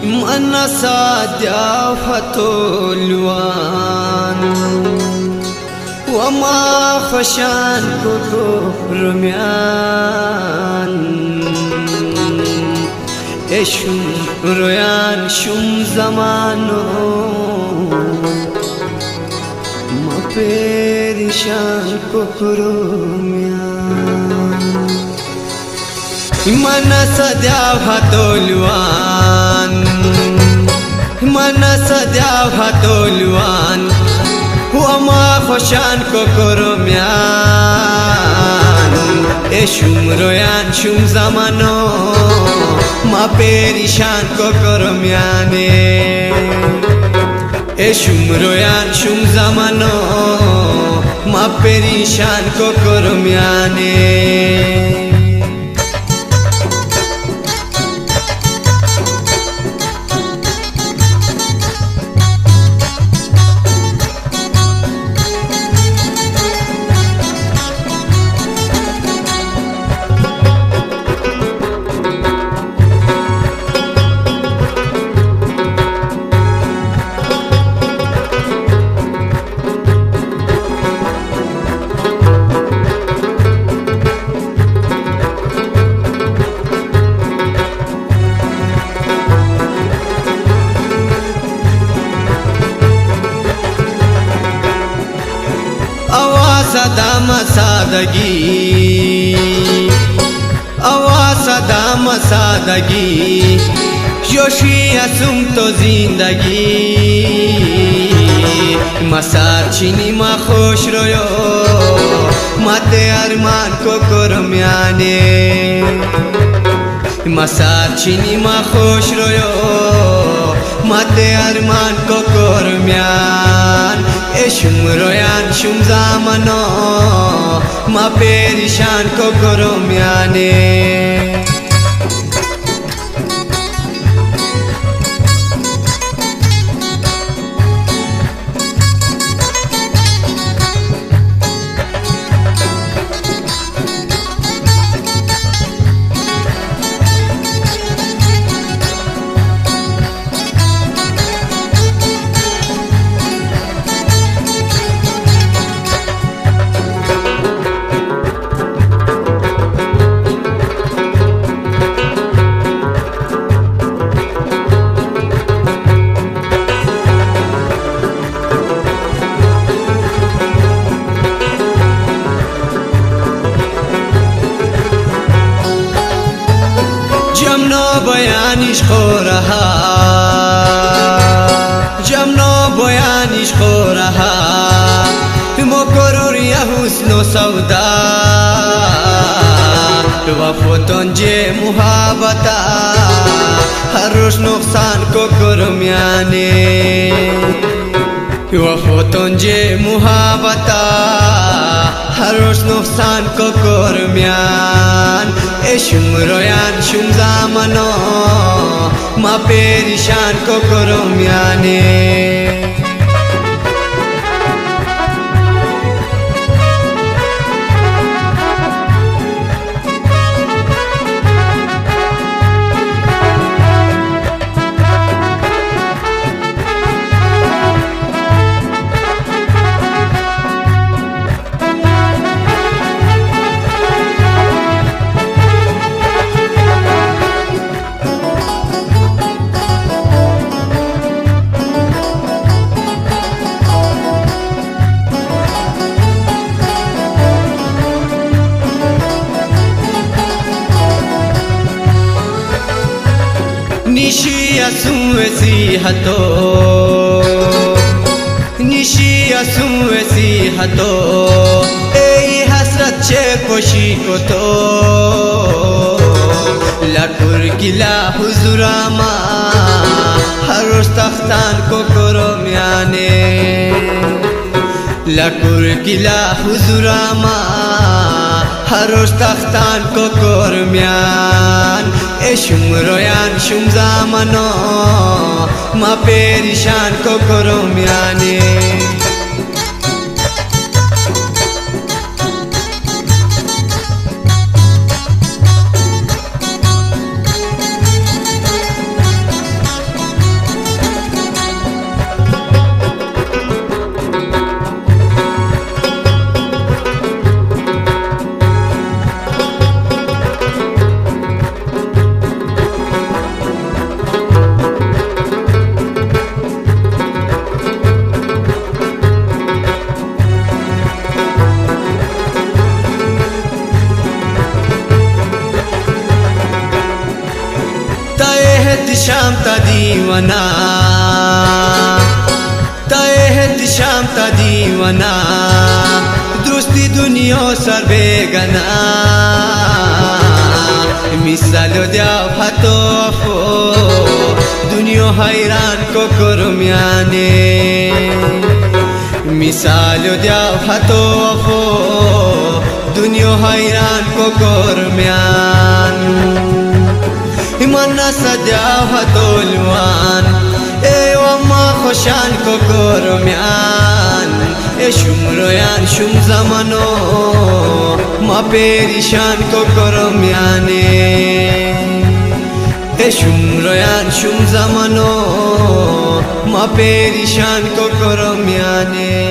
من صادفت الوان وما خشان رميان اشم رويان شم زمانو ما پریشان رميان من صادفت الوان من صادفت الوان وما خشان رميان اشم رويان شم زمانو ما پریشان رميان اشم رويان شم زمانو ما پریشان رميان صدام سادگی آواز صدام سادگی جوشی اسم تو زندگی مسار چینی ما خوش رویو مت ارمان رميانه مسار چینی ما خوش رویو مت ارمان رميان اشم رويان شم زمانو ما پریشان رميان بيانش خورها جمنا بيانش خورها مكرر يا حسن سودا وفتن جي محبتا هر روز نقصان رميانه وفتن جي محبتا هر روز نقصان رميان اشم رويان شم زمانو ما پریشان رميان निशी असुवसी हतो निशी असुवसी हतो ए हसरत चे कोशी को तो लकुर किला हुजुरामा हर रोज तख्तान रमयाने लकुर किला हुजुरामा हर रोज तख्तान रमयान اشم رويان شم زمانو ما پریشان رميان احتشام تا دیوانا تا احتشام تا دیوانا درستی دنیا سر بگنا مثال دیاو حتوفو دنیا حیران کو کرمیانه مثال دیاو حتوفو دنیا حیران کو کرمیان ایمان نسدیاو حتولوان ای وما خوشان کو کرمیان ای شمرویان شم زمانو ما پریشان کو کرمیانه ای شمرویان شم زمانو ما پریشان کو کرمیانه